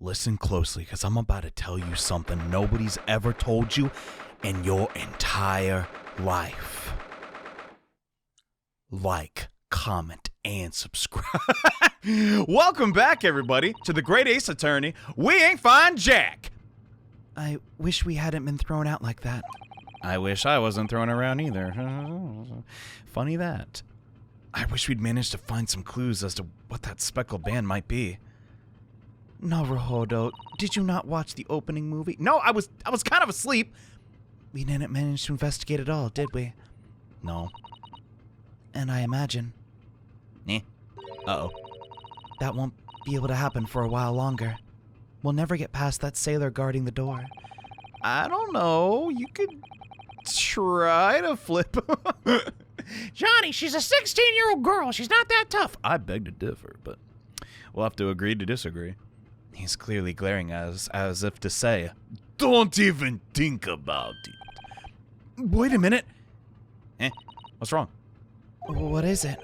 Listen closely, because I'm about to tell you something nobody's ever told you in your entire life. Like, comment, and subscribe. Welcome back, everybody, to the Great Ace Attorney. We ain't find Jack. I wish we hadn't been thrown out like that. I wish I wasn't thrown around either. Funny that. I wish we'd managed to find some clues as to what that speckled band might be. Naruhodo, did you not watch the opening movie? No, I was kind of asleep. We didn't manage to investigate at all, did we? No. And I imagine. Uh-oh. That won't be able to happen for a while longer. We'll never get past that sailor guarding the door. I don't know. You could try to flip. Johnny, she's a 16-year-old girl. She's not that tough. I beg to differ, but we'll have to agree to disagree. He's clearly glaring at us as if to say, don't even think about it. Wait a minute. What's wrong? What is it?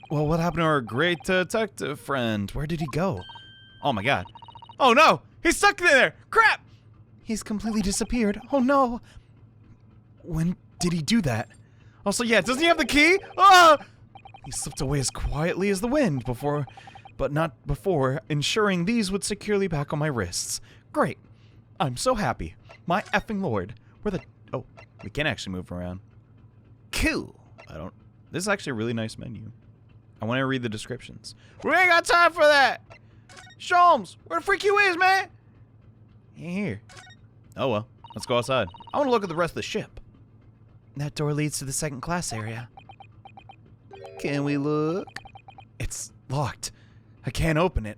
Well, what happened to our great detective friend? Where did he go? Oh my god. Oh no! He's stuck in there! Crap! He's completely disappeared. Oh no! When did he do that? Also, yeah, doesn't he have the key? Ah! He slipped away as quietly as the wind but not before ensuring these would securely back on my wrists. Great. I'm so happy. My effing lord. Oh, we can actually move around. Cool. This is actually a really nice menu. I want to read the descriptions. We ain't got time for that! Sholmes, where the freak you is, man? He ain't here. Oh well, let's go outside. I want to look at the rest of the ship. That door leads to the second class area. Can we look? It's locked. I can't open it.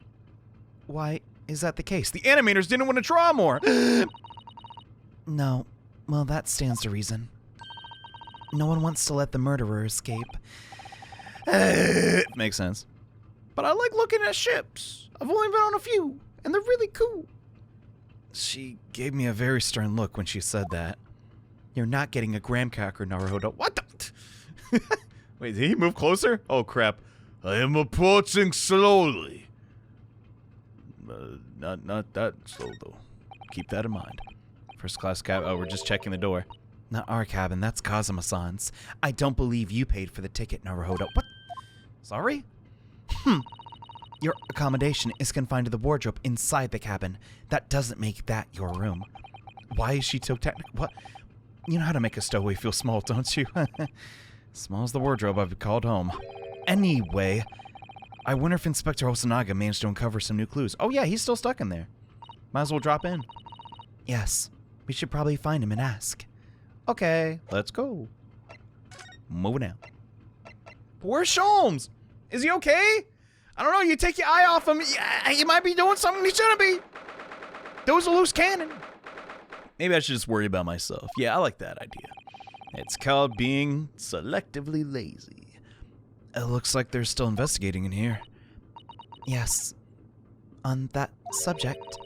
Why is that the case? The animators didn't want to draw more. No. Well, that stands to reason. No one wants to let the murderer escape. Makes sense. But I like looking at ships. I've only been on a few, and they're really cool. She gave me a very stern look when she said that. You're not getting a graham cracker, Naruhodo. What the? Wait, did he move closer? Oh, crap. I am approaching slowly. Not that slow, though. Keep that in mind. First class cab. Oh, we're just checking the door. Not our cabin. That's Kazuma-san's. I don't believe you paid for the ticket, Naruhodo. What? Sorry? Your accommodation is confined to the wardrobe inside the cabin. That doesn't make that your room. Why is she so technical? What? You know how to make a stowaway feel small, don't you? Small's the wardrobe I've called home. Anyway, I wonder if Inspector Hosonaga managed to uncover some new clues. Oh yeah, he's still stuck in there. Might as well drop in. Yes, we should probably find him and ask. Okay, let's go. Moving out. Where's Sholmes? Is he okay? I don't know, you take your eye off him, yeah, he might be doing something he shouldn't be. Those are loose cannon. Maybe I should just worry about myself. Yeah, I like that idea. It's called being selectively lazy. It looks like they're still investigating in here. Yes. On that subject,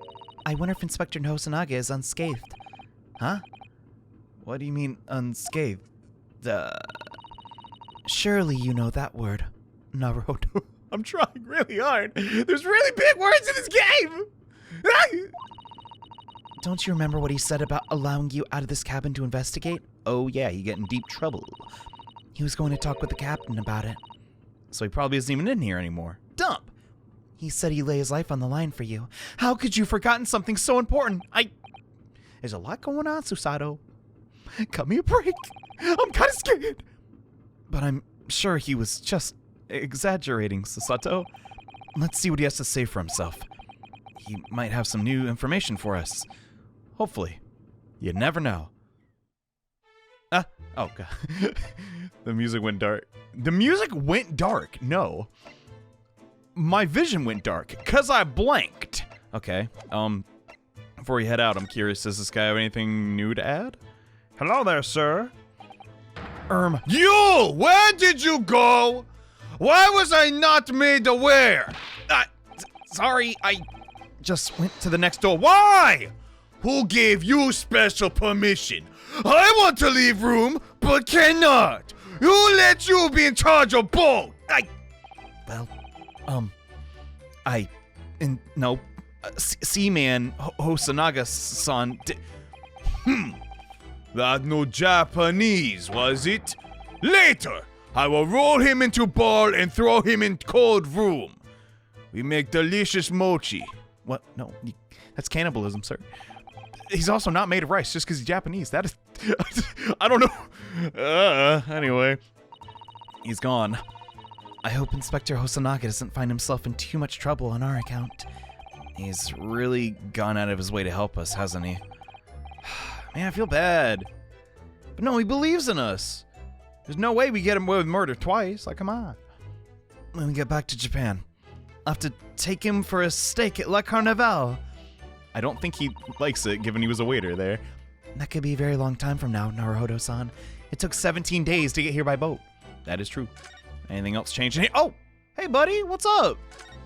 I wonder if Inspector Hosonaga is unscathed. Huh? What do you mean, unscathed? Surely you know that word, Naruhodo. I'm trying really hard. There's really big words in this game! Don't you remember what he said about allowing you out of this cabin to investigate? Oh yeah, you get in deep trouble. He was going to talk with the captain about it. So he probably isn't even in here anymore. Dump! He said he lay his life on the line for you. How could you have forgotten something so important? There's a lot going on, Susato. Cut me a break. I'm kind of scared. But I'm sure he was just exaggerating, Susato. Let's see what he has to say for himself. He might have some new information for us. Hopefully. You never know. Oh god. The music went dark. The music went dark. No. My vision went dark because I blanked. Okay. Before we head out, I'm curious, does this guy have anything new to add? Hello there, sir. You! Where did you go? Why was I not made aware? Sorry, I just went to the next door. Why? Who gave you special permission? I want to leave room, but cannot. Who let you be in charge of both? No. Seaman Hosanaga-san. That no Japanese, was it? Later, I will roll him into ball and throw him in cold room. We make delicious mochi. What? No, that's cannibalism, sir. He's also not made of rice just because he's Japanese. That is... I don't know. Anyway. He's gone. I hope Inspector Hosanaga doesn't find himself in too much trouble on our account. He's really gone out of his way to help us, hasn't he? Man, I feel bad. But no, he believes in us. There's no way we get him away with murder twice. Like, come on. When we get back to Japan, I'll have to take him for a steak at La Carnival. I don't think he likes it, given he was a waiter there. That could be a very long time from now, Naruhodo-san. It took 17 days to get here by boat. That is true. Anything else changed? Oh! Hey, buddy, what's up?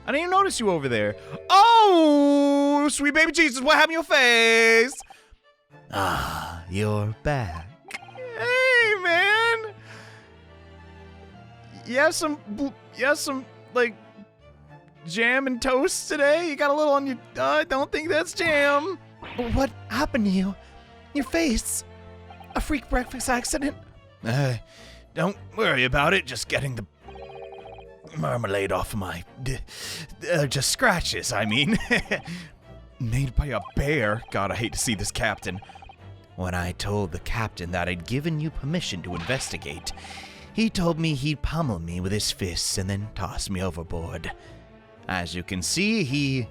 I didn't even notice you over there. Oh! Sweet baby Jesus, what happened to your face? Ah, you're back. Hey, man! You have some, like, jam and toast today? You got a little on your... I don't think that's jam. What happened to you? Your face? A freak breakfast accident? Don't worry about it. Just getting the marmalade off of my... just scratches, I mean. Made by a bear. God, I hate to see this, Captain. When I told the captain that I'd given you permission to investigate, he told me he'd pummel me with his fists and then toss me overboard. As you can see, he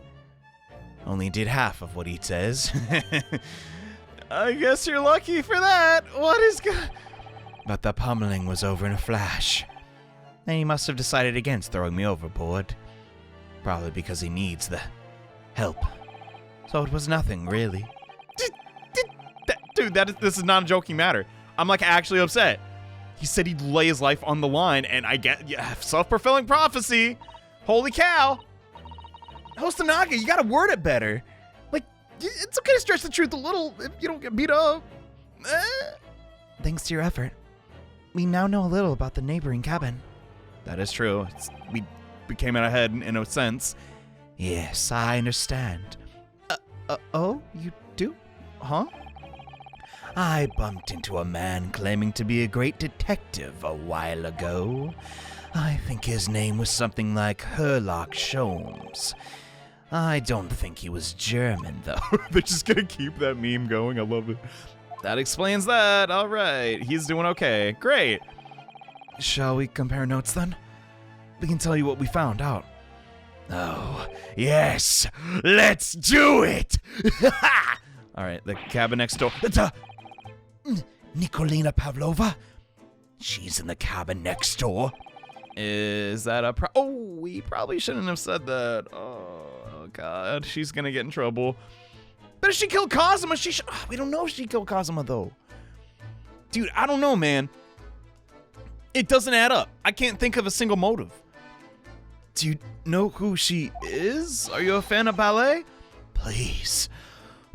only did half of what he says. I guess you're lucky for that. What is good? But the pummeling was over in a flash. And he must have decided against throwing me overboard. Probably because he needs the help. So it was nothing, really. Dude, this is not a joking matter. I'm like actually upset. He said he'd lay his life on the line, and I get, yeah, self-fulfilling prophecy. Holy cow. Hosanaga, you gotta word it better. Like, it's okay to stretch the truth a little if you don't get beat up. Thanks to your effort, we now know a little about the neighboring cabin. That is true. We came out ahead in a sense. Yes, I understand. Oh, you do? Huh? I bumped into a man claiming to be a great detective a while ago. I think his name was something like Sherlock Sholmes. I don't think he was German, though. They're just gonna keep that meme going. I love it. That explains that. All right. He's doing okay. Great. Shall we compare notes, then? We can tell you what we found out. Oh, yes. Let's do it. All right. The cabin next door. Nikolina Pavlova? She's in the cabin next door. Is that a oh, we probably shouldn't have said that. Oh, God. She's going to get in trouble. But if she killed Kazuma, she should... we don't know if she killed Kazuma, though. Dude, I don't know, man. It doesn't add up. I can't think of a single motive. Do you know who she is? Are you a fan of ballet? Please.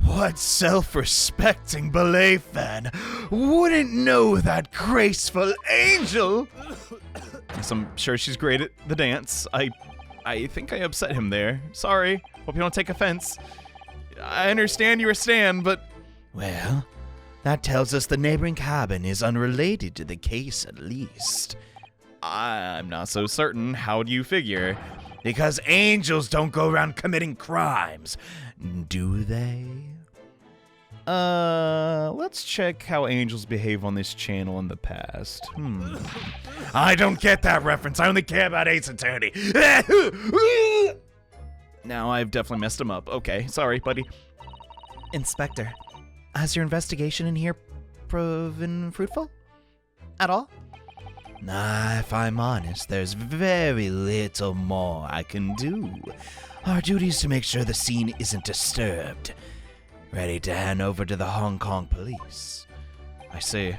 What self-respecting ballet fan wouldn't know that graceful angel? Yes, I'm sure she's great at the dance. I think I upset him there. Sorry. Hope you don't take offense. I understand you're a stan, but... Well, that tells us the neighboring cabin is unrelated to the case, at least. I'm not so certain. How do you figure? Because angels don't go around committing crimes, do they? Let's check how angels behave on this channel in the past. I don't get that reference. I only care about Ace Attorney. Now I've definitely messed him up. Okay, sorry, buddy. Inspector, has your investigation in here proven fruitful? At all? Nah, if I'm honest, there's very little more I can do. Our duty is to make sure the scene isn't disturbed. Ready to hand over to the Hong Kong police. I see.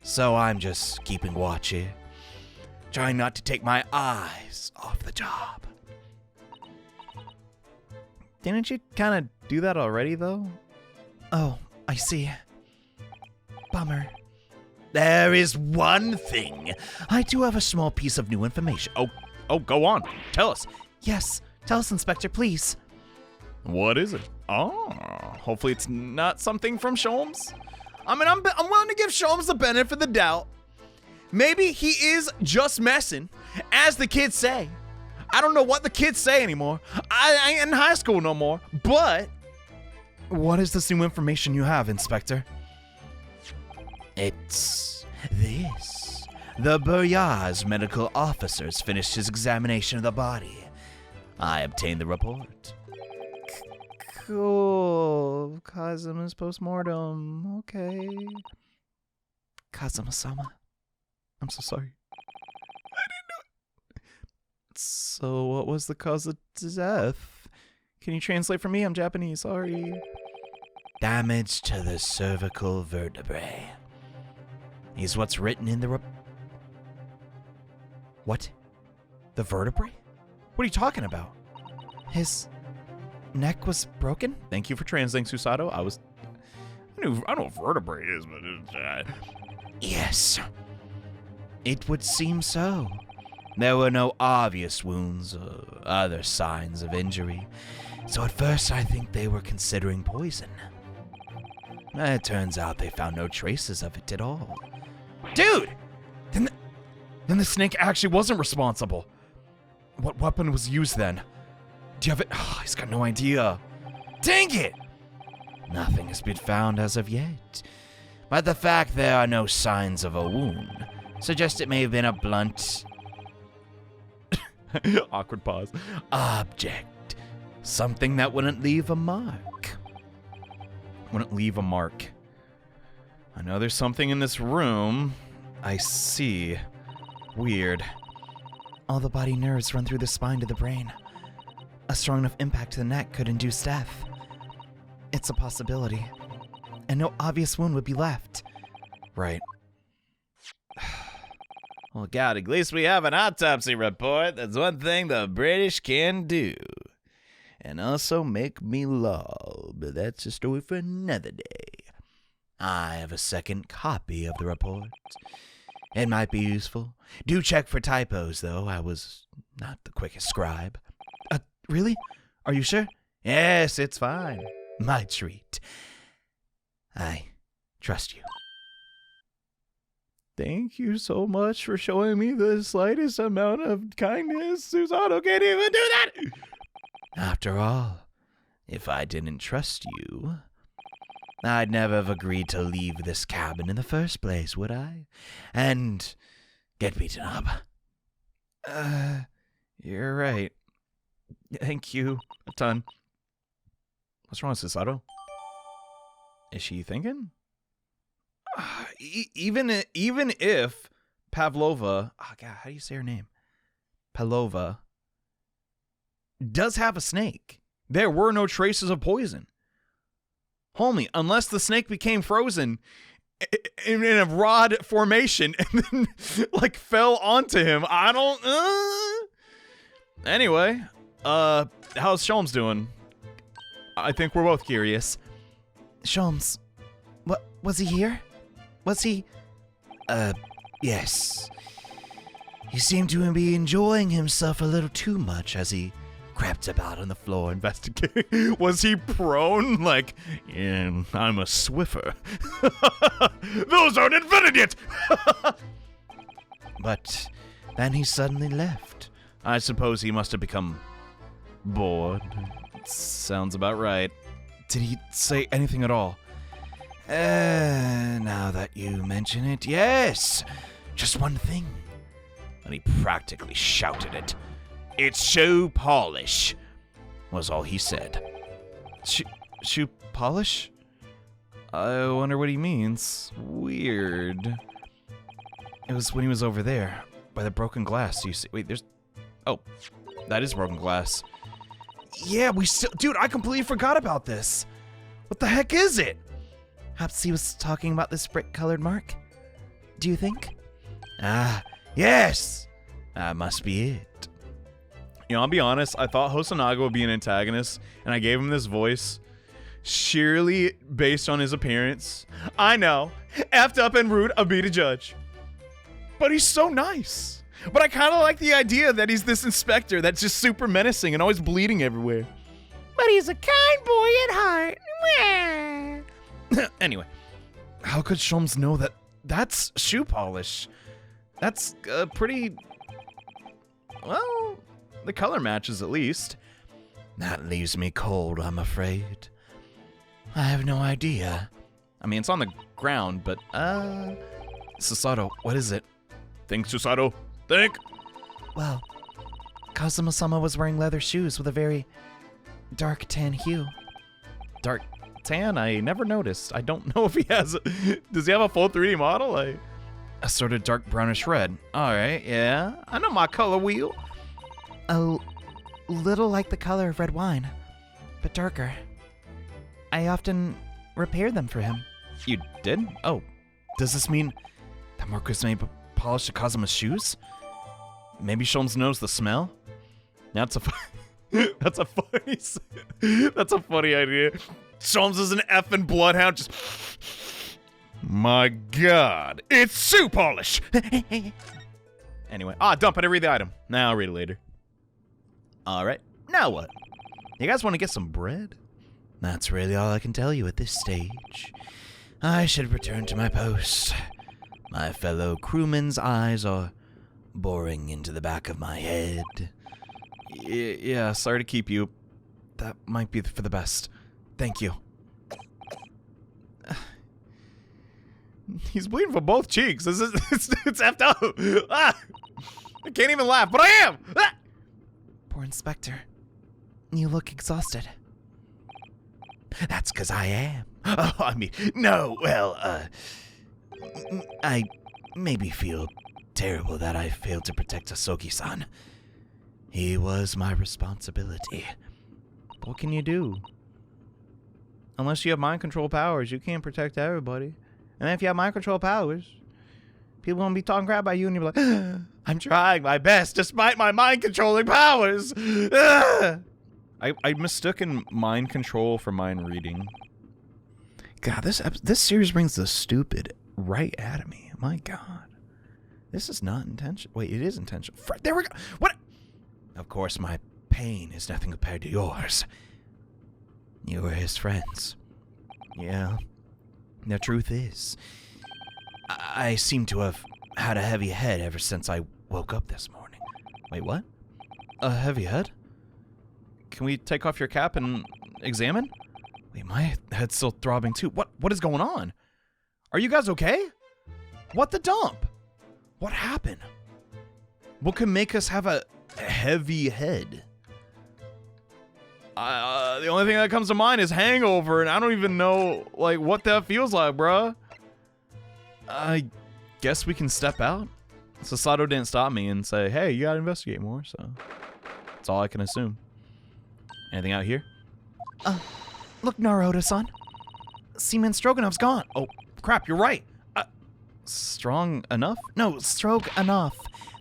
So I'm just keeping watch here. Trying not to take my eyes off the job. Didn't you kind of do that already, though? Oh, I see. Bummer. There is one thing. I do have a small piece of new information. Oh, go on. Tell us. Yes, tell us, Inspector, please. What is it? Oh, hopefully it's not something from Sholmes. I mean, I'm willing to give Sholmes the benefit of the doubt. Maybe he is just messing, as the kids say. I don't know what the kids say anymore. I ain't in high school no more. But what is this new information you have, Inspector? It's this. The Buryaz medical officers finished his examination of the body. I obtained the report. Cool. Kazuma's postmortem. Okay. Kazuma-sama. I'm so sorry. I didn't know. So what was the cause of death? Can you translate for me? I'm Japanese. Sorry. Damage to the cervical vertebrae. Is what's written in the What? The vertebrae? What are you talking about? His neck was broken? Thank you for translating, Susato. I know what vertebrae is, but yes. It would seem so. There were no obvious wounds or other signs of injury, so at first I think they were considering poison. It turns out they found no traces of it at all. Dude! Then the snake actually wasn't responsible. What weapon was used then? Do you have it? Oh, he's got no idea. Dang it! Nothing has been found as of yet. But the fact there are no signs of a wound suggests it may have been a blunt... awkward pause. Object. Something that wouldn't leave a mark. Wouldn't leave a mark. I know there's something in this room. I see. Weird. All the body nerves run through the spine to the brain. A strong enough impact to the neck could induce death. It's a possibility. And no obvious wound would be left. Right. Well, God, at least we have an autopsy report. That's one thing the British can do. And also make me lol, but that's a story for another day. I have a second copy of the report. It might be useful. Do check for typos, though. I was not the quickest scribe. Really? Are you sure? Yes, it's fine. My treat. I trust you. Thank you so much for showing me the slightest amount of kindness. Susato can't even do that! After all, if I didn't trust you, I'd never have agreed to leave this cabin in the first place, would I? And get beaten up. You're right. Thank you a ton. What's wrong with Susato? Is she thinking? Even if Pavlova, oh God, how do you say her name? Pavlova does have a snake. There were no traces of poison. Homie, unless the snake became frozen in a rod formation and then like fell onto him. I don't Anyway, how's Sholmes doing? I think we're both curious. Sholmes, what was he here? Was he yes. He seemed to be enjoying himself a little too much as he crept about on the floor investigating. Was he prone? Like, yeah, I'm a Swiffer. Those aren't invented yet! But then he suddenly left. I suppose he must have become bored. Sounds about right. Did he say anything at all? Now that you mention it, yes! Just one thing. And he practically shouted it. It's shoe polish, was all he said. Shoe polish? I wonder what he means. Weird. It was when he was over there, by the broken glass. You see, wait, there's... Oh, that is broken glass. Yeah, we still... Dude, I completely forgot about this. What the heck is it? Perhaps he was talking about this brick-colored mark? Do you think? Ah, yes! That must be it. You know, I'll be honest, I thought Hosonaga would be an antagonist, and I gave him this voice sheerly based on his appearance. I know, effed up and rude of me to judge. But he's so nice. But I kind of like the idea that he's this inspector that's just super menacing and always bleeding everywhere. but he's a kind boy at heart. Mwah. Anyway, how could Sholmes know that that's shoe polish? That's pretty... Well, the color matches at least. That leaves me cold, I'm afraid. I have no idea. I mean, it's on the ground, but, Susato, what is it? Think, Susato. Think! Well, Kazuma-sama was wearing leather shoes with a very dark tan hue. Dark tan? I never noticed. I don't know if he has... Does he have a full 3D model? A sort of dark brownish red. Alright, yeah. I know my color wheel. A little like the color of red wine, but darker. I often repair them for him. You did? Oh, does this mean that Marcus may polish Kazuma's shoes? Maybe Sholmes knows the smell? That's a that's a funny that's a funny idea. Sholmes is an effing bloodhound. Just my God, it's shoe polish. Anyway, dump it. I read the item. Now I'll read it later. All right, now what? You guys want to get some bread? That's really all I can tell you at this stage. I should return to my post. My fellow crewmen's eyes are boring into the back of my head. Yeah, sorry to keep you. That might be for the best. Thank you. He's bleeding from both cheeks. It's effed up. I can't even laugh, but I am. Poor Inspector. You look exhausted. That's 'cause I am. Oh, I mean, no, well, I maybe feel terrible that I failed to protect Asogi-san. He was my responsibility. What can you do? Unless you have mind control powers, you can't protect everybody. And if you have mind control powers, people won't be talking crap about you, and you'll be like, I'm trying my best despite my mind controlling powers. I mistaken mind control for mind reading. God, this series brings the stupid right at me. My God. This is not intentional. Wait, it is intentional. There we go. What? Of course, my pain is nothing compared to yours. You were his friends. Yeah. The truth is, I seem to have had a heavy head ever since I woke up this morning. Wait, what? A heavy head? Can we take off your cap and examine? Wait, my head's still throbbing too. What is going on? Are you guys okay? What the dump? What happened? What can make us have a heavy head? The only thing that comes to mind is hangover, and I don't even know, like, what that feels like, bruh. I guess we can step out. Susato didn't stop me and say, hey, you gotta investigate more, so that's all I can assume. Anything out here? Look, Naruhodo-san. Seaman Stroganov's gone. Oh, crap, you're right. Strong enough? No, Stroganov.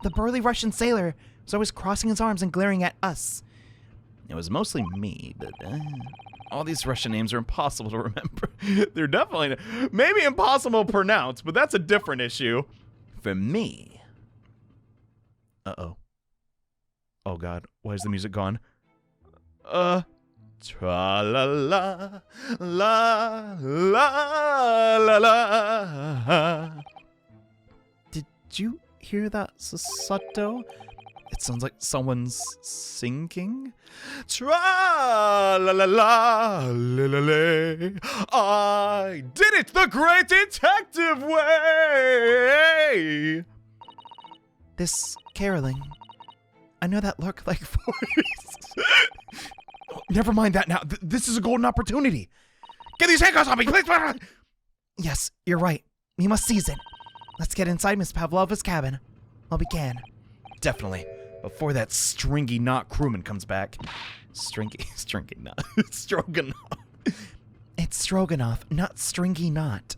The burly Russian sailor was always crossing his arms and glaring at us. It was mostly me, but all these Russian names are impossible to remember. They're definitely maybe impossible to pronounce, but that's a different issue. For me. Uh-oh. Oh, God. Why is the music gone? Tra-la-la, la-la-la-la. Did you hear that, Susato? It sounds like someone's singing. Tra-la-la-la-la-la-la. I did it the great detective way. This caroling. I know that lark-like voice. Never mind that now. This is a golden opportunity. Get these handcuffs on me, please. Yes, you're right. We must seize it. Let's get inside Miss Pavlova's cabin. While we can. Definitely. Before that stringy knot crewman comes back. Stringy knot. Stroganoff. It's Stroganoff, not Stringy Knot.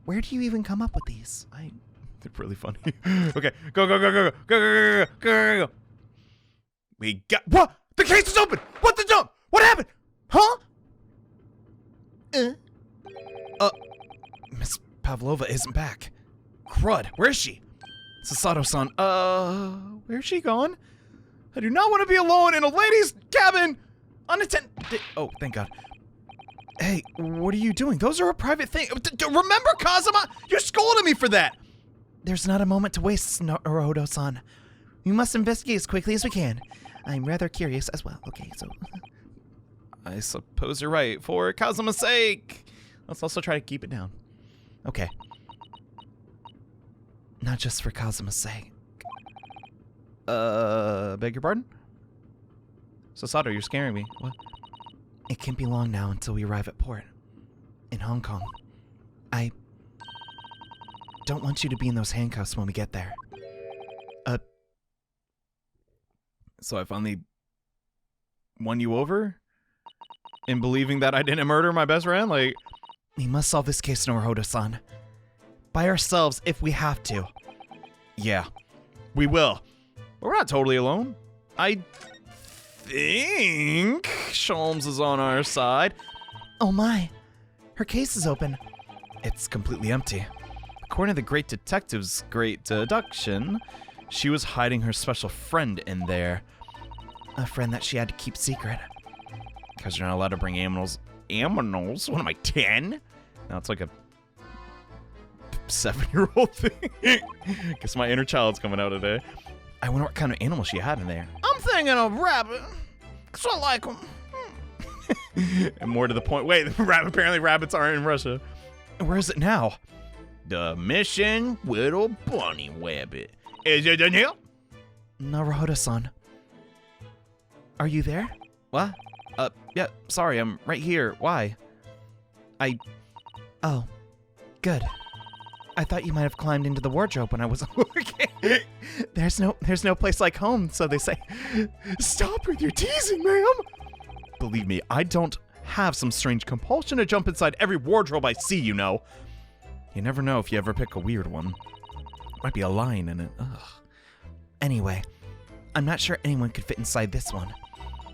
Where do you even come up with these? They're really funny. Okay, go. We got... What? The case is open! What the dump? What happened? Huh? Miss Pavlova isn't back. Crud, where is she? Susato-san, where's she gone? I do not want to be alone in a lady's cabin! Unattended. Oh, thank God. Hey, what are you doing? Those are a private thing. Remember, Kazuma? You scolded me for that. There's not a moment to waste, Naruhodo-san. We must investigate as quickly as we can. I'm rather curious as well. Okay, so... I suppose you're right. For Kazuma's sake. Let's also try to keep it down. Okay. Not just for Kazuma's sake. Beg your pardon? Susato, you're scaring me. What? It can't be long now until we arrive at port. In Hong Kong. I don't want you to be in those handcuffs when we get there. So I finally won you over? In believing that I didn't murder my best friend? Like... We must solve this case, Naruhodo-san. By ourselves, if we have to. Yeah, we will. But we're not totally alone. I think Sholmes is on our side. Oh my. Her case is open. It's completely empty. According to the great detective's great deduction, she was hiding her special friend in there. A friend that she had to keep secret. Because you're not allowed to bring animals. Aminals? What am I, 10? No, it's like a 7-year-old thing. Guess my inner child's coming out today. I wonder what kind of animal she had in there. I'm thinking of rabbit. Because I like them. And more to the point, wait, apparently rabbits aren't in Russia. Where is it now? The Mission Little Bunny Rabbit. Is it in here? Naruhodo-san. Are you there? What? Yeah, sorry, I'm right here. Why? Oh, good. I thought you might have climbed into the wardrobe when I was looking. There's no place like home, so they say. Stop with your teasing, ma'am. Believe me, I don't have some strange compulsion to jump inside every wardrobe I see, you know. You never know if you ever pick a weird one. Might be a line in it. Ugh. Anyway, I'm not sure anyone could fit inside this one.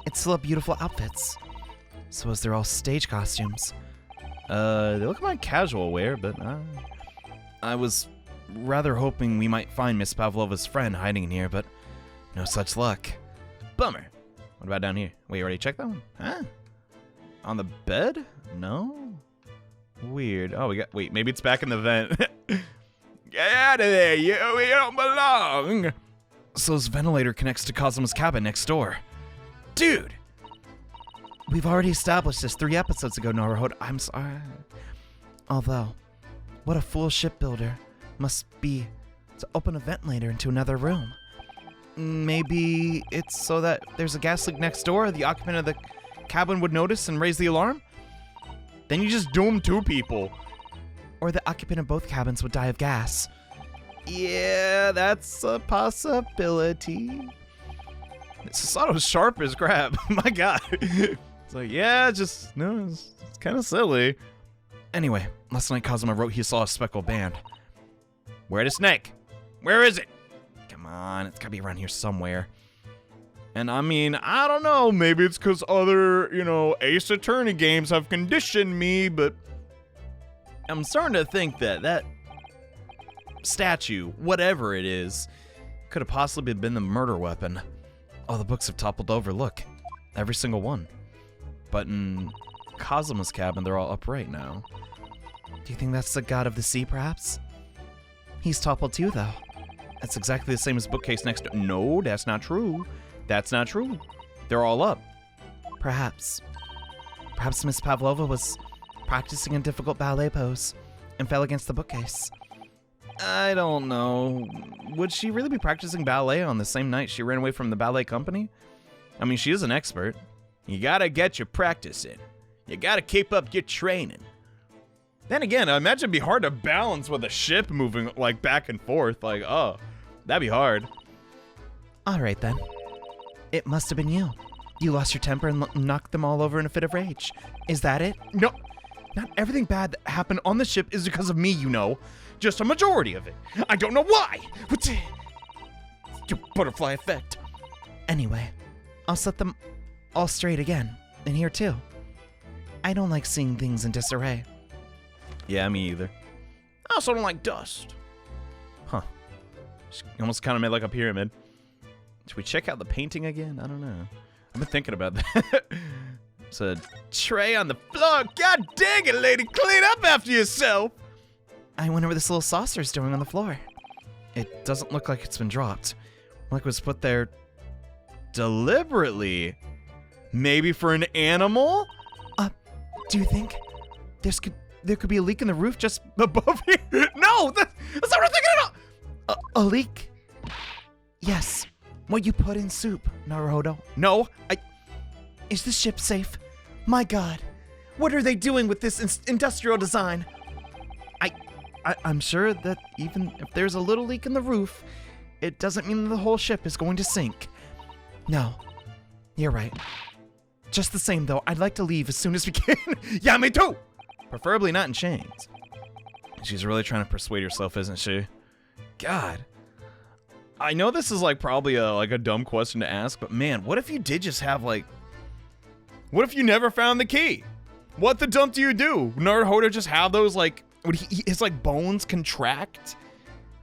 It's still a beautiful outfits. Suppose they're all stage costumes. They look like casual wear, but I was rather hoping we might find Miss Pavlova's friend hiding in here, but no such luck. Bummer. What about down here? Wait, you already checked that one? Huh? On the bed? No? Weird. Oh, wait, maybe it's back in the vent. Get out of there, you don't belong. So this ventilator connects to Kazuma's cabin next door. Dude! We've already established this 3 episodes ago, Naruhodo. I'm sorry. Although, what a fool shipbuilder must be to open a ventilator into another room. Maybe it's so that there's a gas leak next door, the occupant of the cabin would notice and raise the alarm? Then you just doom 2 people. Or the occupant of both cabins would die of gas. Yeah, that's a possibility. Susato's sharp as crap. My God. It's like, yeah, just, no, it's kind of silly. Anyway, last night Kazuma wrote he saw a speckled band. Where the snake? Where is it? Come on, it's gotta be around here somewhere. And I mean, I don't know, maybe it's because other, Ace Attorney games have conditioned me, but I'm starting to think that statue, whatever it is, could have possibly been the murder weapon. All the books have toppled over, look. Every single one. But in Kazuma's cabin, they're all upright now. Do you think that's the god of the sea, perhaps? He's toppled too, though. That's exactly the same as bookcase next to... No, that's not true. That's not true. They're all up. Perhaps. Perhaps Miss Pavlova was practicing a difficult ballet pose and fell against the bookcase. I don't know. Would she really be practicing ballet on the same night she ran away from the ballet company? I mean, she is an expert. You gotta get your practice in. You gotta keep up your training. Then again, I imagine it'd be hard to balance with a ship moving, like, back and forth. Like, oh, that'd be hard. All right, then. It must have been you. You lost your temper and knocked them all over in a fit of rage. Is that it? No, not everything bad that happened on the ship is because of me, Just a majority of it. I don't know why. What's your butterfly effect? Anyway, I'll set them all straight again. And here, too. I don't like seeing things in disarray. Yeah, me either. I also don't like dust. Huh. She almost kind of made like a pyramid. Should we check out the painting again? I don't know. I've been thinking about that. It's a tray on the floor. God dang it, lady. Clean up after yourself. I wonder what this little saucer is doing on the floor. It doesn't look like it's been dropped. Like it was put there deliberately. Maybe for an animal? Do you think there could be a leak in the roof just above here? No, that's not what I'm thinking at all. A leak? Yes. What you put in soup, Naruhodo. No, Is this ship safe? My God. What are they doing with this industrial design? I'm sure that even if there's a little leak in the roof, it doesn't mean the whole ship is going to sink. No. You're right. Just the same, though, I'd like to leave as soon as we can. Yeah, me too. Preferably not in chains. She's really trying to persuade herself, isn't she? God. I know this is like probably a dumb question to ask, but man, what if you did just have like... What if you never found the key? What the dump do you do? Naruhodo just have those like... Would his like bones contract?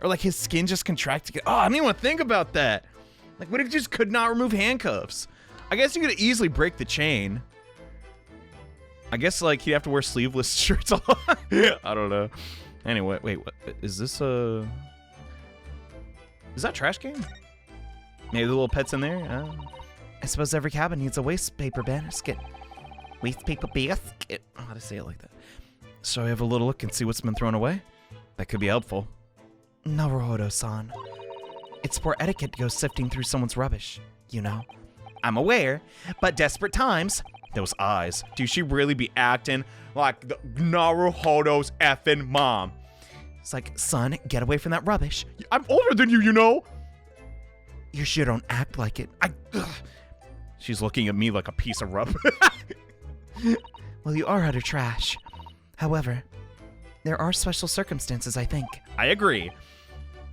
Or like his skin just contract? Oh, I don't even want to think about that. Like what if you just could not remove handcuffs? I guess you could easily break the chain. I guess like he'd have to wear sleeveless shirts a lot. I don't know. Anyway, wait, what is this is that a trash can? Maybe the little pet's in there? I suppose every cabin needs a waste paper basket. Waste paper basket? How to say it like that? So I have a little look and see what's been thrown away? That could be helpful. Naruhodo-san. It's poor etiquette to go sifting through someone's rubbish, you know. I'm aware, but desperate times. Those eyes. Dude, she really be acting like the Naruhodo's effing mom. It's like, son, get away from that rubbish. I'm older than you, you know. You sure don't act like it. She's looking at me like a piece of rubber. Well, you are utter trash. However, there are special circumstances, I think. I agree.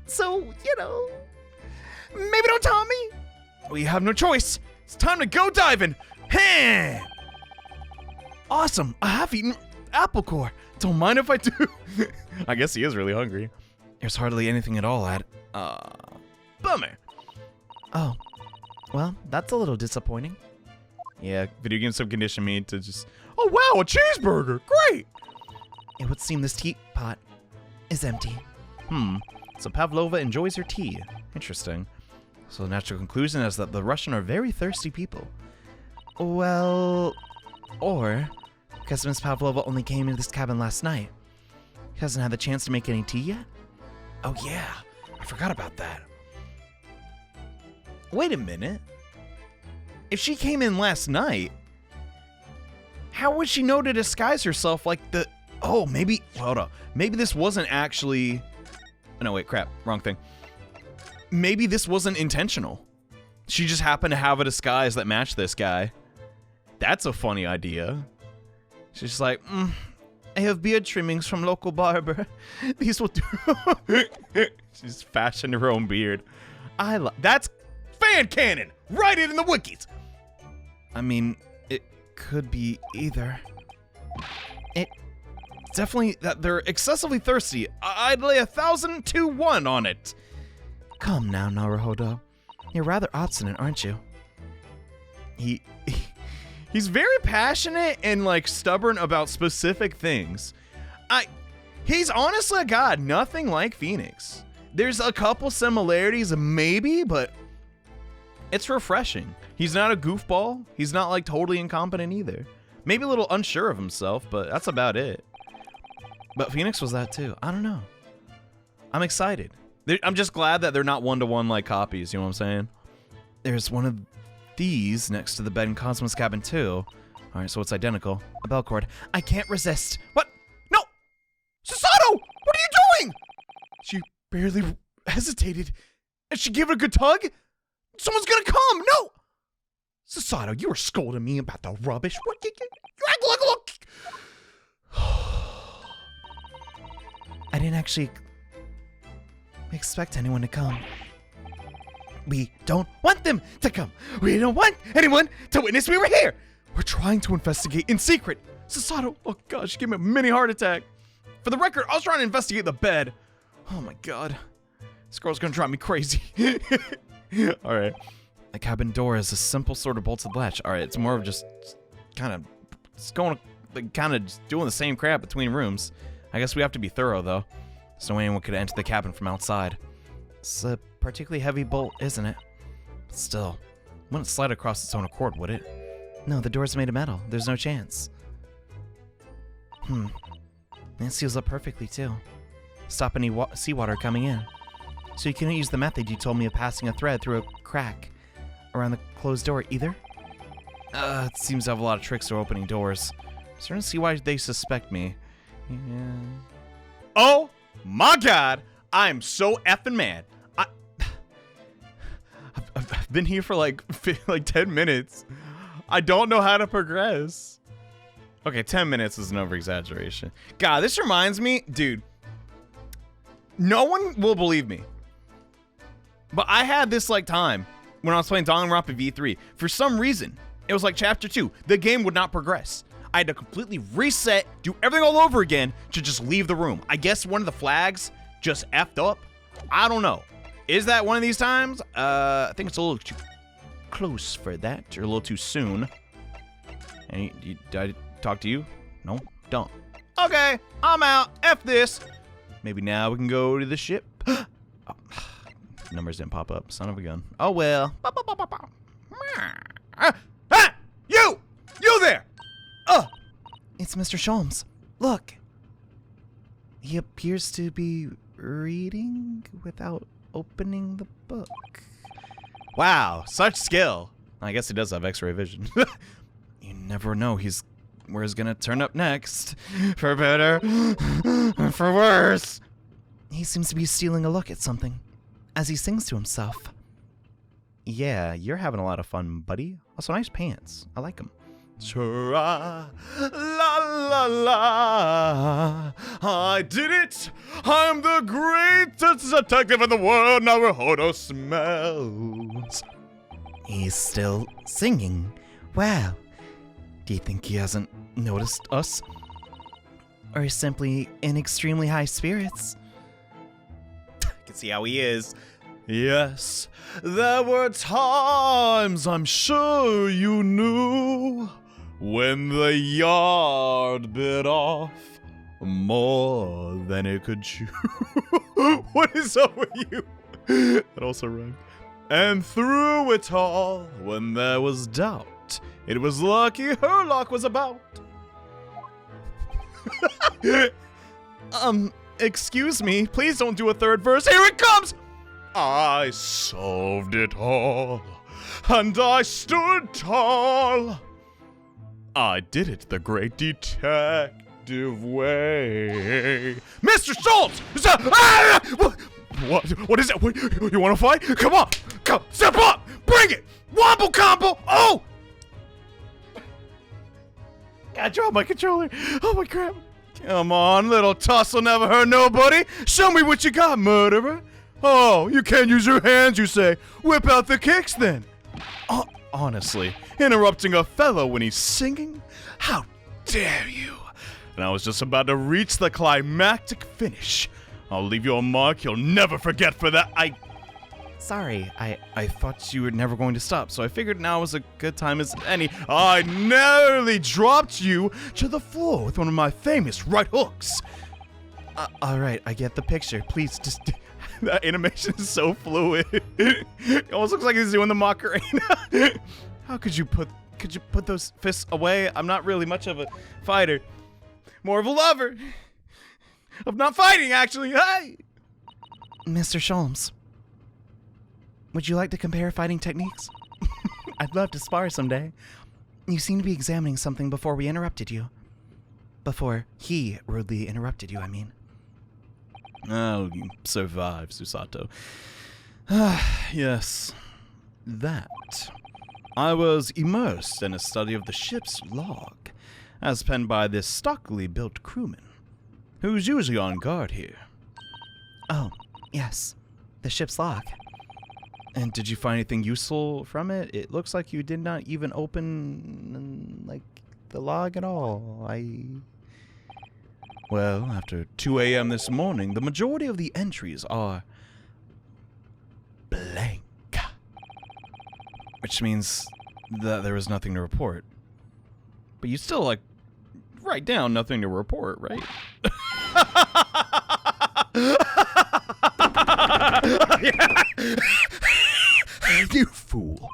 So, you know, maybe don't tell me. We have no choice. It's time to go diving. Hey! Awesome. A half-eaten apple core. Don't mind if I do. I guess he is really hungry. There's hardly anything at all at... Bummer. Oh. Well, that's a little disappointing. Yeah, video games have conditioned me to just... Oh, wow, a cheeseburger. Great. It would seem this teapot is empty. So Pavlova enjoys her tea. Interesting. So the natural conclusion is that the Russian are very thirsty people. Well, or because Miss Pavlova only came into this cabin last night. She hasn't had the chance to make any tea yet? Oh yeah, I forgot about that. Wait a minute. If she came in last night, how would she know to disguise herself like the... Oh, maybe... Hold on. Maybe this wasn't actually... No, wait, crap. Wrong thing. Maybe this wasn't intentional. She just happened to have a disguise that matched this guy. That's a funny idea. She's just like, I have beard trimmings from local barber. These will do. She's fashioned her own beard. That's fan canon. Write it in the wikis. I mean, it could be either. It definitely that they're excessively thirsty. I'd lay 1,000 to 1 on it. Come now, Naruhodo. You're rather obstinate, aren't you? He's very passionate and like stubborn about specific things. He's honestly a god, nothing like Phoenix. There's a couple similarities maybe, but it's refreshing. He's not a goofball. He's not like totally incompetent either. Maybe a little unsure of himself, but that's about it. But Phoenix was that too. I don't know. I'm excited. I'm just glad that they're not one-to-one like copies, you know what I'm saying? There's one of these next to the bed in Cosmo's cabin too. All right, so it's identical. A bell cord. I can't resist. What? No! Susato! What are you doing? She barely hesitated. And she gave it a good tug? Someone's gonna come! No! Susato, you were scolding me about the rubbish. What? Look! I didn't actually expect anyone to come. We don't want them to come. We don't want anyone to witness we were here. We're trying to investigate in secret. Susato, oh God, she gave me a mini heart attack. For the record, I was trying to investigate the bed. Oh my God. This girl's gonna drive me crazy. All right. The cabin door is a simple sort of bolted latch. All right, it's more of just kind of doing the same crap between rooms. I guess we have to be thorough, though. There's no way anyone could enter the cabin from outside. It's a particularly heavy bolt, isn't it? But still, wouldn't slide across its own accord, would it? No, the door's made of metal. There's no chance. It seals up perfectly, too. Stop any seawater coming in. So you couldn't use the method you told me of passing a thread through a crack around the closed door either? It seems to have a lot of tricks for opening doors. Starting to see why they suspect me. Yeah. Oh my god! I am so effing mad. I've been here for like 10 minutes. I don't know how to progress. Okay, 10 minutes is an over-exaggeration. God, this reminds me, dude. No one will believe me, but I had this like time when I was playing Danganronpa V3. For some reason, it was like chapter 2. The game would not progress. I had to completely reset, do everything all over again to just leave the room. I guess one of the flags just effed up. I don't know. Is that one of these times? I think it's a little too close for that, or a little too soon. And did I talk to you? No? Don't. Okay, I'm out. F this. Maybe now we can go to the ship. Oh, numbers didn't pop up. Son of a gun. Oh well. You there! It's Mr. Sholmes. Look. He appears to be reading without opening the book. Wow, such skill. I guess he does have X-ray vision. You never know where he's gonna turn up next. For better, for worse. He seems to be stealing a look at something as he sings to himself. Yeah, you're having a lot of fun, buddy. Also, nice pants. I like them. Tra la la la, I did it. I'm the greatest detective in the world. Naruhodo smells. He's still singing. Wow. Do you think he hasn't noticed us? Or is simply in extremely high spirits? I can see how he is. Yes, there were times I'm sure you knew when the yard bit off more than it could chew. What is up with you? That also rhymed. And through it all, when there was doubt, it was lucky her luck was about. Excuse me, please don't do a third verse. Here it comes! I solved it all, and I stood tall. I did it the great detective way. Mr. Sholmes! What is it? What, you want to fight? Come on! Come, step up! Bring it! Wombo combo! Oh! I dropped my controller. Oh my crap. Come on, little tussle never hurt nobody. Show me what you got, murderer. Oh, you can't use your hands, you say. Whip out the kicks then. Honestly, interrupting a fellow when he's singing? How dare you? And I was just about to reach the climactic finish. I'll leave you a mark you'll never forget for that. Sorry, I thought you were never going to stop, so I figured now was a good time as any. I nearly dropped you to the floor with one of my famous right hooks. Alright, I get the picture. Please, just... That animation is so fluid. It almost looks like he's doing the Macarena. How could you put those fists away? I'm not really much of a fighter. More of a lover. Of not fighting, actually. Hey! Mr. Sholmes, would you like to compare fighting techniques? I'd love to spar someday. You seem to be examining something before we interrupted you. Before he rudely interrupted you, I mean. Oh, you survived, Susato. Yes, that. I was immersed in a study of the ship's log, as penned by this stockily built crewman, who's usually on guard here. Oh, yes, the ship's log. And did you find anything useful from it? It looks like you did not even open, the log at all. Well, after 2 a.m. this morning, the majority of the entries are blank. Which means that there was nothing to report. But you still, like, write down nothing to report, right? You fool.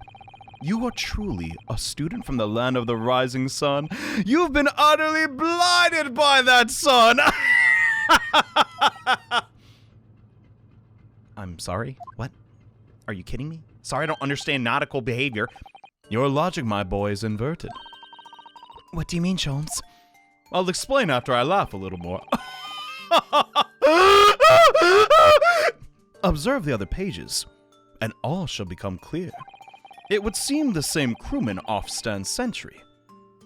You are truly a student from the land of the rising sun. You've been utterly blinded by that sun. I'm sorry? What? Are you kidding me? Sorry, I don't understand nautical behavior. Your logic, my boy, is inverted. What do you mean, Sholmes? I'll explain after I laugh a little more. Observe the other pages, and all shall become clear. It would seem the same crewman oft stands sentry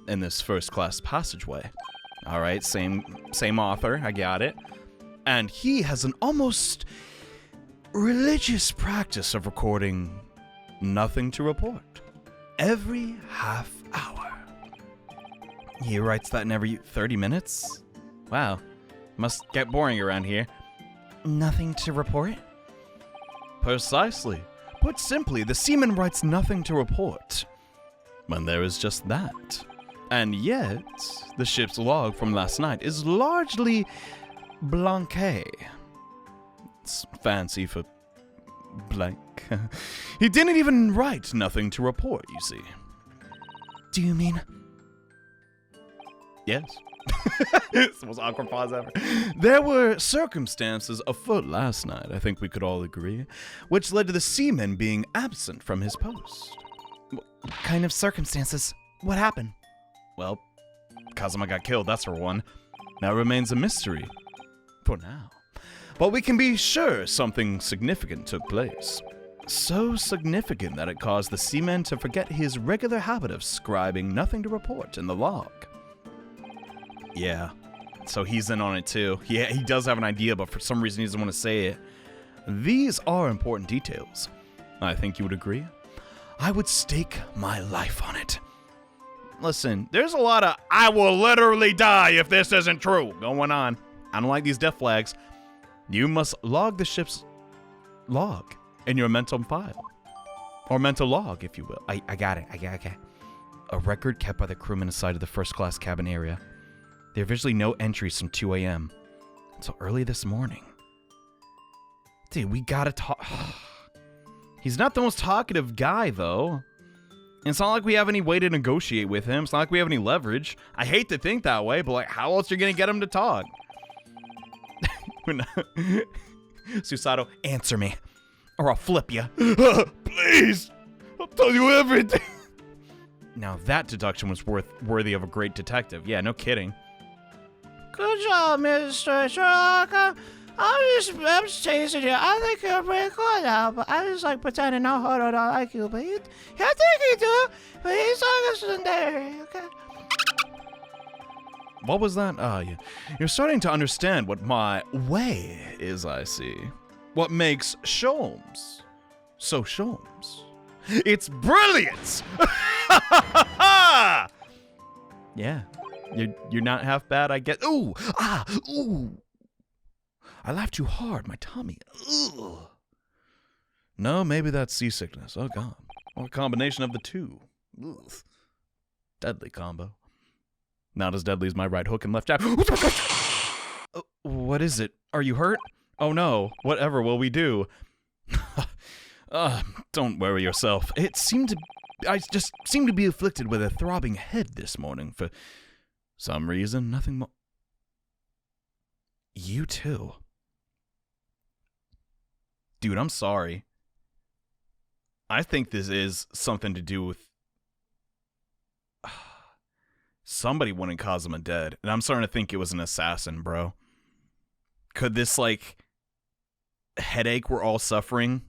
in this first-class passageway. All right, same author, I got it. And he has an almost religious practice of recording nothing to report every half hour. He writes that in every 30 minutes? Wow, must get boring around here. Nothing to report? Precisely. Put simply, the seaman writes nothing to report when there is just that. And yet, the ship's log from last night is largely blanqué. It's fancy for blank. He didn't even write nothing to report, you see. Do you mean? Yes. It's the most awkward pause ever. There were circumstances afoot last night, I think we could all agree, which led to the seaman being absent from his post. What kind of circumstances? What happened? Well, Kazuma got killed, that's for one. That remains a mystery. For now. But we can be sure something significant took place. So significant that it caused the seaman to forget his regular habit of scribing nothing to report in the log. Yeah, so he's in on it too. Yeah, he does have an idea, but for some reason he doesn't want to say it. These are important details. I think you would agree. I would stake my life on it. Listen, there's a lot of "I will literally die if this isn't true" going on. I don't like these death flags. You must log the ship's log in your mental file. Or mental log, if you will. I got it. Okay. A record kept by the crewmen aside of the first-class cabin area. There are visually no entries from 2 a.m. until early this morning. Dude, we gotta talk. He's not the most talkative guy, though. It's not like we have any way to negotiate with him. It's not like we have any leverage. I hate to think that way, but like, how else are you gonna get him to talk? Susato, answer me, or I'll flip you. Please, I'll tell you everything. Now that deduction was worthy of a great detective. Yeah, no kidding. Good job, Mr. Sherlock. I'm just teasing you. I think you're pretty cool now, but I just like pretending Naruhodo don't like you, but I think you do. But he's like a tsundere, okay? What was that? Yeah. You're starting to understand what my way is, I see. What makes Sholmes so Sholmes. It's brilliance! Yeah. You're not half bad, I get. Ooh! Ooh! I laughed too hard, my tummy. Ugh. No, maybe that's seasickness. Oh, God. Or a combination of the two. Ugh. Deadly combo. Not as deadly as my right hook and left jab. What is it? Are you hurt? Oh, no. Whatever will we do? Don't worry yourself. I just seem to be afflicted with a throbbing head this morning for some reason. Nothing more. You too. Dude, I'm sorry. I think this is something to do with somebody wanting Kazuma dead. And I'm starting to think it was an assassin, bro. Could this, like, headache we're all suffering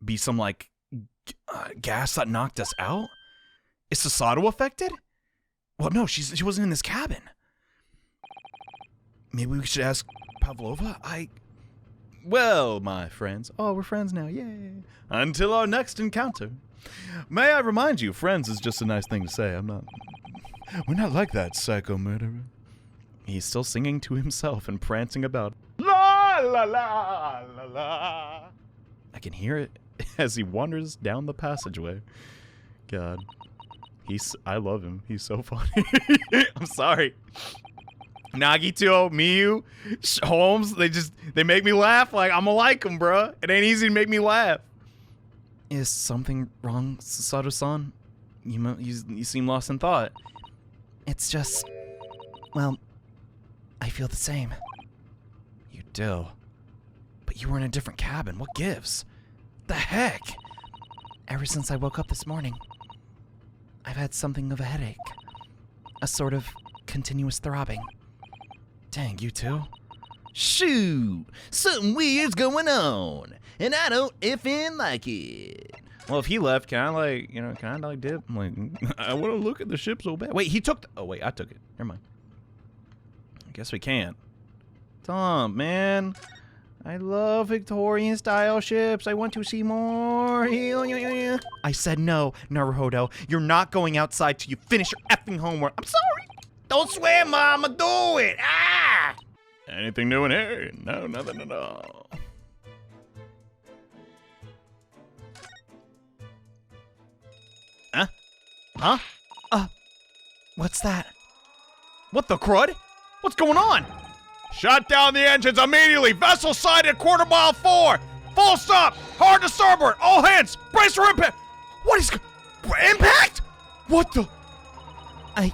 be some, like, gas that knocked us out? Is Susato affected? Well, no, she wasn't in this cabin. Maybe we should ask Pavlova? Well, my friends. Oh, we're friends now. Yay. Until our next encounter. May I remind you, friends is just a nice thing to say. We're not like that, psycho murderer. He's still singing to himself and prancing about. La la la la la. I can hear it as he wanders down the passageway. God. I love him. He's so funny. I'm sorry. Nagito, Miyu, Holmes, they make me laugh like I'ma like them, bruh. It ain't easy to make me laugh. Is something wrong, Susato-san? You seem lost in thought. It's just, well, I feel the same. You do? But you were in a different cabin. What gives? The heck? Ever since I woke up this morning, I've had something of a headache. A sort of continuous throbbing. Dang, you too? Shoot! Something weird's going on, and I don't effing like it. Well, if he left, can I dip? I'm like, I want to look at the ship so bad. Wait, he took oh, wait, I took it. Never mind. I guess we can't. Tom, man. I love Victorian-style ships. I want to see more. I said no, Naruhodo. You're not going outside till you finish your effing homework. I'm sorry. Don't swear, Mama. Do it. Ah! Anything new in here? No, nothing at all. Huh? What's that? What the crud? What's going on? Shut down the engines immediately! Vessel sighted quarter-mile 4! Full stop! Hard to starboard! All hands! Brace for impact! What is... Impact?! What the... I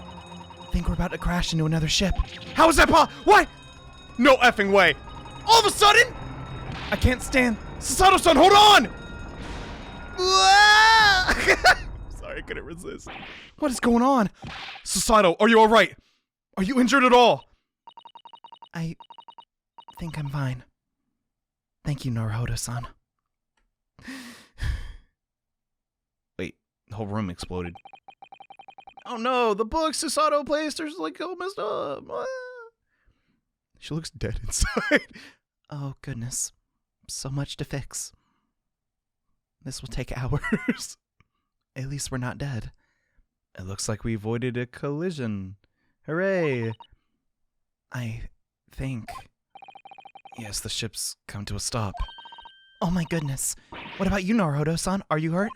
think we're about to crash into another ship. How is that What? No effing way! All of a sudden? I can't stand... Susato-san, hold on! Sorry, I couldn't resist. What is going on? Susato, are you alright? Are you injured at all? I think I'm fine. Thank you, Naruhodo-san. Wait, the whole room exploded. Oh no, the book Susato placed are like all messed up. She looks dead inside. Oh goodness, so much to fix. This will take hours. At least we're not dead. It looks like we avoided a collision. Hooray. I think... Yes, the ship's come to a stop. Oh my goodness. What about you, Naruhodo-san? Are you hurt?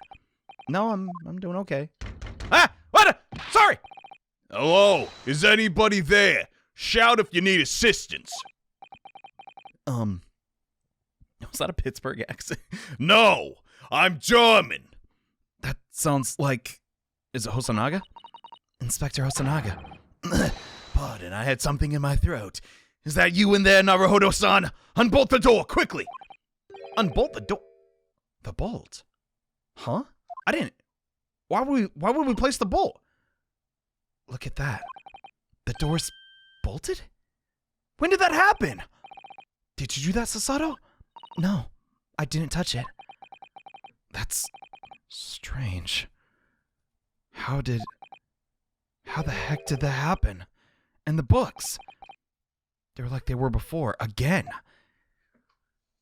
No, I'm doing okay. Ah! What? Sorry! Hello? Is anybody there? Shout if you need assistance. Was that a Pittsburgh accent? No! I'm German! That sounds like... Is it Hosonaga? Inspector Hosonaga. Pardon, I had something in my throat. Is that you in there, Naruhodo-san? Unbolt the door, quickly! Unbolt the door? The bolt? Huh? I didn't... Why would we place the bolt? Look at that. The door's bolted? When did that happen? Did you do that, Susato? No, I didn't touch it. That's strange. How the heck did that happen? And the books? They're like they were before, again.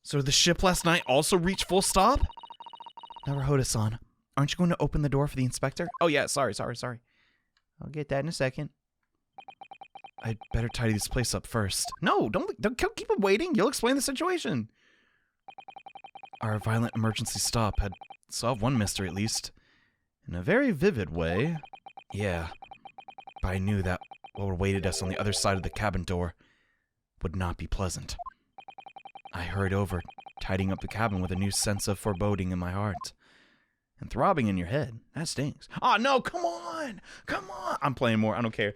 So did the ship last night also reach full stop? Naruhodo-san, aren't you going to open the door for the inspector? Oh yeah, sorry. I'll get that in a second. I'd better tidy this place up first. No, don't keep him waiting. You'll explain the situation. Our violent emergency stop had solved one mystery at least. In a very vivid way. Yeah. But I knew that what awaited us on the other side of the cabin door would not be pleasant. I hurried over, tidying up the cabin with a new sense of foreboding in my heart. And throbbing in your head. That stings. Oh, no, come on! Come on! I'm playing more. I don't care.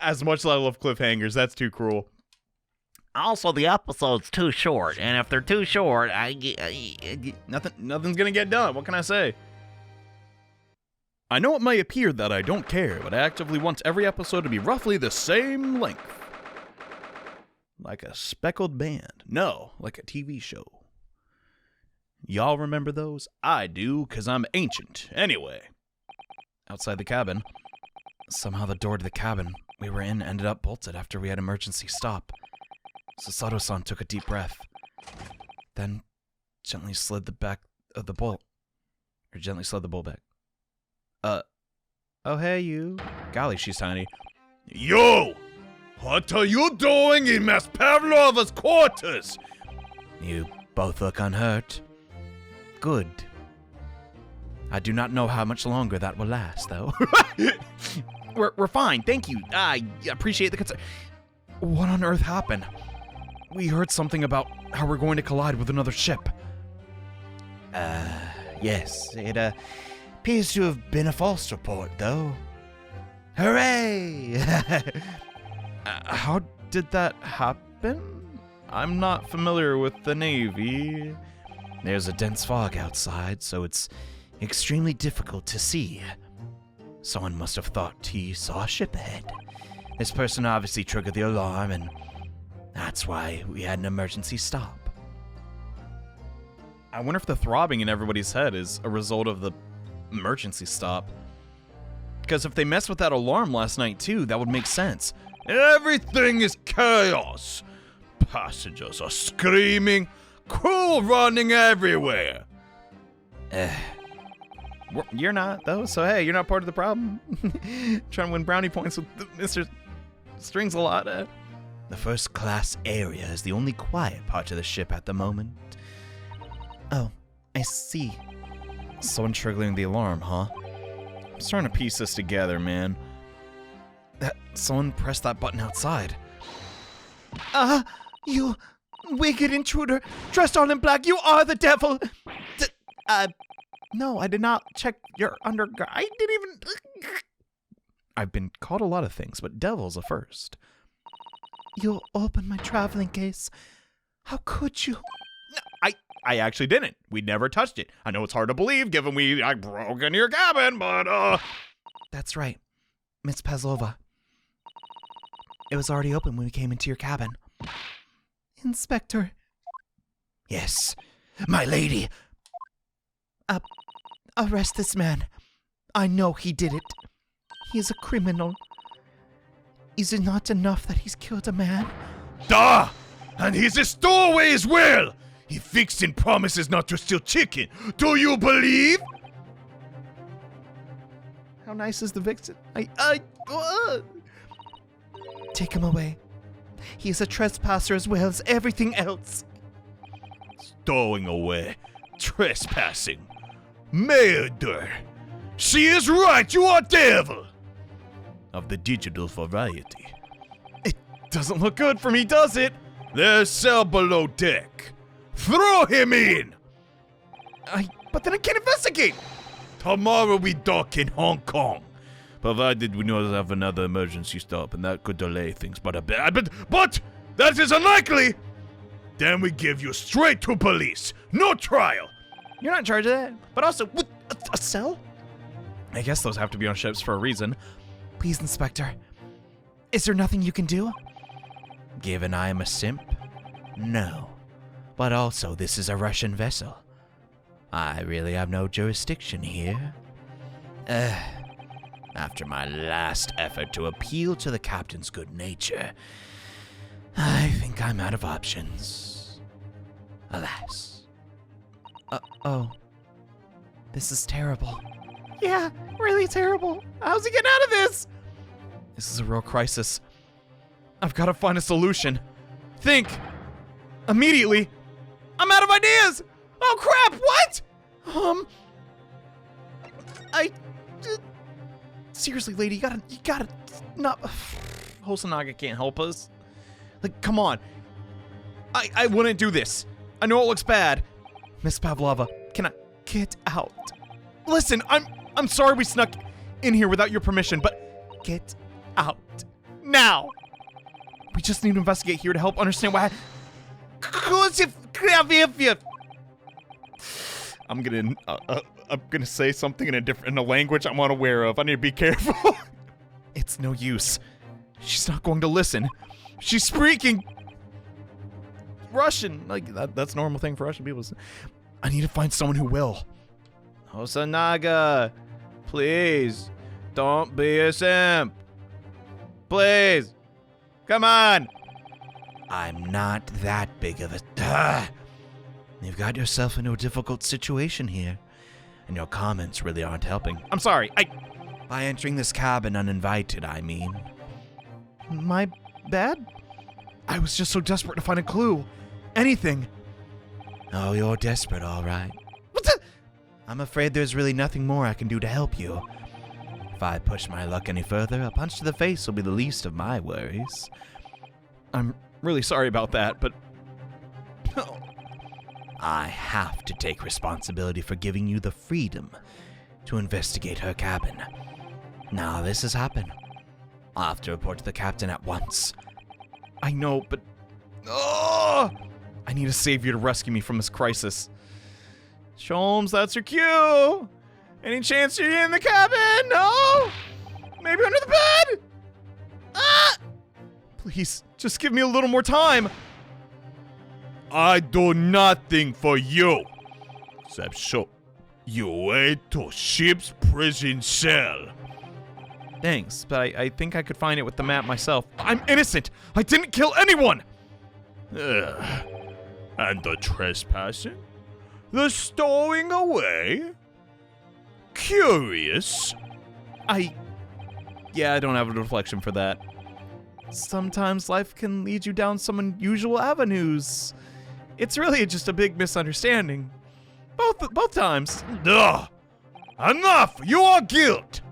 As much as I love cliffhangers, that's too cruel. Also, the episode's too short, and if they're too short, Nothing's gonna get done. What can I say? I know it may appear that I don't care, but I actively want every episode to be roughly the same length. Like a speckled band. No, like a TV show. Y'all remember those? I do, 'cause I'm ancient. Anyway. Outside the cabin. Somehow the door to the cabin we were in ended up bolted after we had emergency stop. Susato-san took a deep breath. Then gently slid the back of the bolt. Or gently slid the bolt back. Oh hey you. Golly, she's tiny. Yo! What are you doing in Miss Pavlova's quarters? You both look unhurt. Good. I do not know how much longer that will last, though. We're fine, thank you. I appreciate the concern. What on earth happened? We heard something about how we're going to collide with another ship. Yes, it appears to have been a false report, though. Hooray! How did that happen? I'm not familiar with the Navy. There's a dense fog outside, so it's extremely difficult to see. Someone must have thought he saw a ship ahead. This person obviously triggered the alarm, and that's why we had an emergency stop. I wonder if the throbbing in everybody's head is a result of the emergency stop. Because if they messed with that alarm last night too, that would make sense. Everything is chaos. Passengers are screaming, crew running everywhere. You're not, though, so hey, you're not part of the problem. Trying to win brownie points with Mr. Strings a lot. The first class area is the only quiet part of the ship at the moment. Oh, I see. Someone triggering the alarm, huh? I'm starting to piece this together, man. Someone pressed that button outside. You wicked intruder, dressed all in black, you are the devil! No, I did not check your undergarment. I didn't even... I've been called a lot of things, but devil's a first. You opened my traveling case. How could you? No, I actually didn't. We never touched it. I know it's hard to believe, given I broke into your cabin, but, That's right, Miss Pavlova. It was already open when we came into your cabin. Inspector. Yes, my lady. Arrest this man. I know he did it. He is a criminal. Is it not enough that he's killed a man? Duh! And he's a stowaway as well! He fixed and promises not to steal chicken. Do you believe? How nice is the vixen? Take him away. He is a trespasser as well as everything else. Stowing away. Trespassing. Murder. She is right, you are devil. Of the digital variety. It doesn't look good for me, does it? There's cell below deck. Throw him in! But then I can't investigate! Tomorrow we dock in Hong Kong. Provided we don't have another emergency stop, and that could delay things but a bit. But that is unlikely! Then we give you straight to police. No trial. You're not in charge of that. But also, what, a cell? I guess those have to be on ships for a reason. Please, Inspector. Is there nothing you can do? Given I am a simp? No. But also, this is a Russian vessel. I really have no jurisdiction here. After my last effort to appeal to the captain's good nature, I think I'm out of options. Alas. Oh. This is terrible. Yeah, really terrible. How's he getting out of this? This is a real crisis. I've got to find a solution. Think! Immediately! I'm out of ideas! Oh crap, what? Seriously, lady, you gotta not... Hosanaga can't help us. Like, come on. I wouldn't do this. I know it looks bad. Miss Pavlova, can I get out? Listen, I'm sorry we snuck in here without your permission, but get out now. We just need to investigate here to help understand why. I'm gonna say something in a language I'm unaware of. I need to be careful. It's no use. She's not going to listen. She's speaking Russian. Like that's a normal thing for Russian people to say. I need to find someone who will. Hosanaga, please don't be a simp. Please, come on. I'm not that big of a... You've got yourself into a difficult situation here, and your comments really aren't helping. I'm sorry, By entering this cabin uninvited, I mean. My bad? I was just so desperate to find a clue. Anything. Oh, you're desperate, all right. What the... I'm afraid there's really nothing more I can do to help you. If I push my luck any further, a punch to the face will be the least of my worries. I'm really sorry about that, but... I have to take responsibility for giving you the freedom to investigate her cabin. Now this has happened. I'll have to report to the captain at once. I know, but... Oh! I need a savior to rescue me from this crisis. Sholmes, that's your cue! Any chance you're in the cabin? No? Maybe under the bed? Ah! Please, just give me a little more time. I do nothing for you, except show you way to ship's prison cell. Thanks, but I think I could find it with the map myself. I'm innocent! I didn't kill anyone! And the trespassing? The stowing away? Curious. Yeah, I don't have a reflection for that. Sometimes life can lead you down some unusual avenues. It's really just a big misunderstanding. Both times. Ugh! Enough! You are guilt!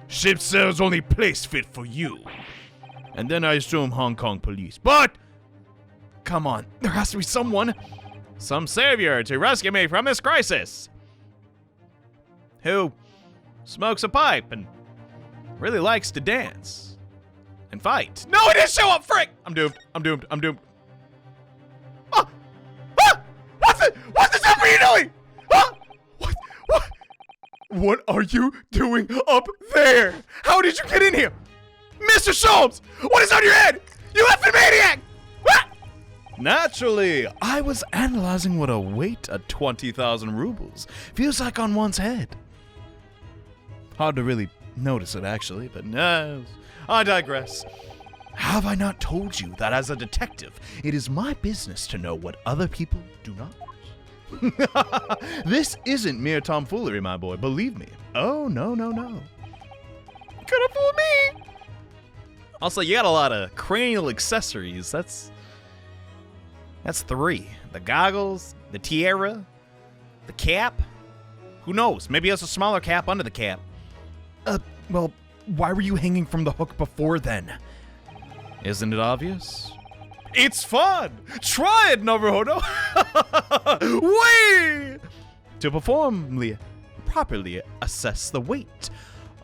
Ship cell's only place fit for you. And then I assume Hong Kong police. But, come on, there has to be someone. Some savior to rescue me from this crisis. Who smokes a pipe and really likes to dance. And fight. No, it didn't show up, frick! I'm doomed. Ah! Ah! What's this up? What are you doing? Ah! What are you doing up there? How did you get in here? Mr. Sholmes! What is on your head? You effing maniac! Ah! Naturally, I was analyzing what a weight of 20,000 rubles feels like on one's head. Hard to really notice it, actually, but I digress. Have I not told you that as a detective, it is my business to know what other people do not? This isn't mere tomfoolery, my boy, believe me. Oh, no. Could've fooled me! Also, you got a lot of cranial accessories. That's 3. The goggles, the tiara, the cap. Who knows? Maybe he has a smaller cap under the cap. Well, why were you hanging from the hook before then? Isn't it obvious? It's fun! Try it, Naruhodo! Whee! To properly assess the weight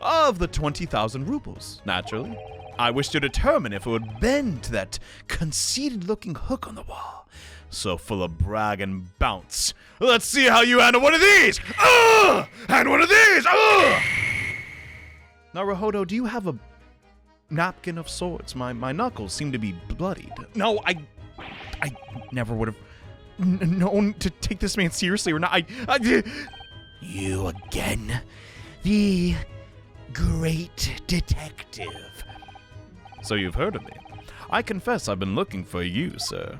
of the 20,000 rubles, naturally, I wish to determine if it would bend to that conceited-looking hook on the wall, so full of brag and bounce. Let's see how you handle one of these! And one of these! Naruhodo, do you have a napkin of sorts? My knuckles seem to be bloodied. No, I never would have known to take this man seriously or not. You again? The great detective. So you've heard of me. I confess I've been looking for you, sir.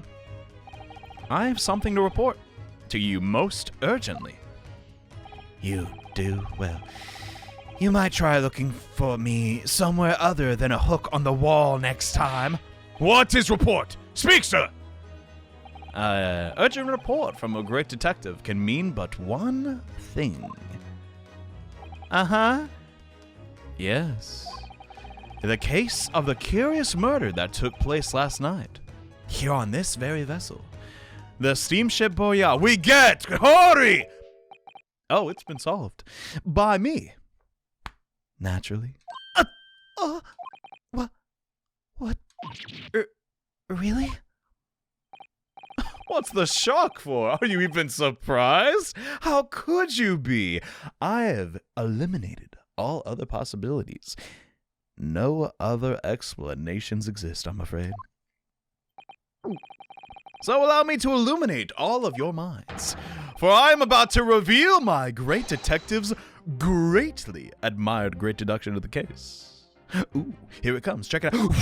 I have something to report to you most urgently. You do? Well, you might try looking for me somewhere other than a hook on the wall next time. What is report? Speak, sir! Urgent report from a great detective can mean but one thing. Uh-huh. Yes. The case of the curious murder that took place last night, here on this very vessel. The steamship Boya. We get! Hurry! Oh, it's been solved. By me. Naturally. What? Really? What's the shock for? Are you even surprised? How could you be? I have eliminated all other possibilities. No other explanations exist, I'm afraid. So allow me to illuminate all of your minds, for I am about to reveal my great detective's greatly admired great deduction of the case. Ooh, here it comes. Check it out.